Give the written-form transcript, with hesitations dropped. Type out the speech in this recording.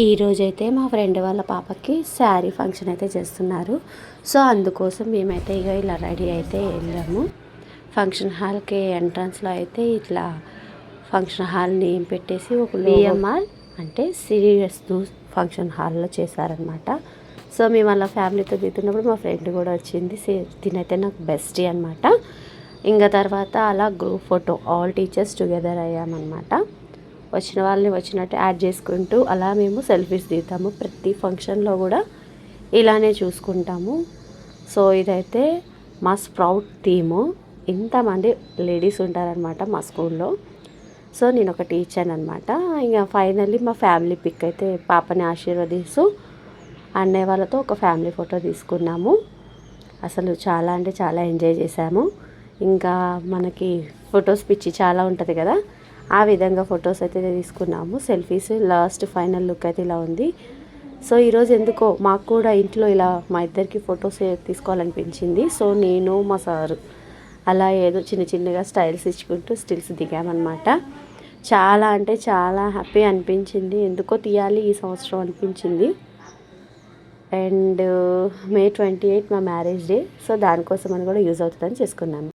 ఈరోజైతే మా ఫ్రెండ్ వాళ్ళ పాపకి శారీ ఫంక్షన్ అయితే చేస్తున్నారు. సో అందుకోసం మేమైతే ఇక ఇలా రెడీ అయితే వెళ్ళాము. ఫంక్షన్ హాల్కి ఎంట్రన్స్లో అయితే ఇట్లా ఫంక్షన్ హాల్ నేమ్ పెట్టేసి ఒక బిఎంఆర్ అంటే సీరియస్ ఫంక్షన్ హాల్లో చేశారనమాట. సో మేము అలా ఫ్యామిలీతో దిగుతున్నప్పుడు మా ఫ్రెండ్ కూడా వచ్చింది. తినైతే నాకు బెస్టీ అనమాట. ఇంకా తర్వాత అలా group photo all teachers together అయ్యామన్నమాట. వచ్చిన వాళ్ళని వచ్చినట్టు యాడ్ చేసుకుంటూ అలా మేము సెల్ఫీస్ దిగుతాము. ప్రతి ఫంక్షన్లో కూడా ఇలానే చూసుకుంటాము. సో ఇదైతే మా స్ప్రౌట్ టీము. ఇంతమంది లేడీస్ ఉంటారనమాట మా స్కూల్లో. సో నేను ఒక టీచర్ అనమాట. ఇంకా ఫైనల్లీ మా ఫ్యామిలీ పిక్ అయితే పాపని ఆశీర్వదిస్తూ అన్నయ్య వాళ్ళతో ఒక ఫ్యామిలీ ఫోటో తీసుకున్నాము. అసలు చాలా అంటే చాలా ఎంజాయ్ చేశాము. ఇంకా మనకి ఫొటోస్ పిచ్చి చాలా ఉంటుంది కదా, ఆ విధంగా ఫొటోస్ అయితే తీసుకున్నాము. సెల్ఫీస్ లాస్ట్ ఫైనల్ లుక్ అయితే ఇలా ఉంది. సో ఈరోజు ఎందుకో మాకు కూడా ఇంట్లో ఇలా మా ఇద్దరికి ఫొటోస్ తీసుకోవాలనిపించింది. సో నేను మా సారు అలా ఏదో చిన్న చిన్నగా స్టైల్స్ ఇచ్చుకుంటూ స్టిల్స్ దిగామన్నమాట. చాలా అంటే చాలా హ్యాపీ అనిపించింది. ఎందుకో తీయాలి ఈ సంవత్సరం అనిపించింది. అండ్ May 28 మా మ్యారేజ్ డే. సో దానికోసం అని కూడా యూజ్ అవుతుందని చేసుకున్నాను.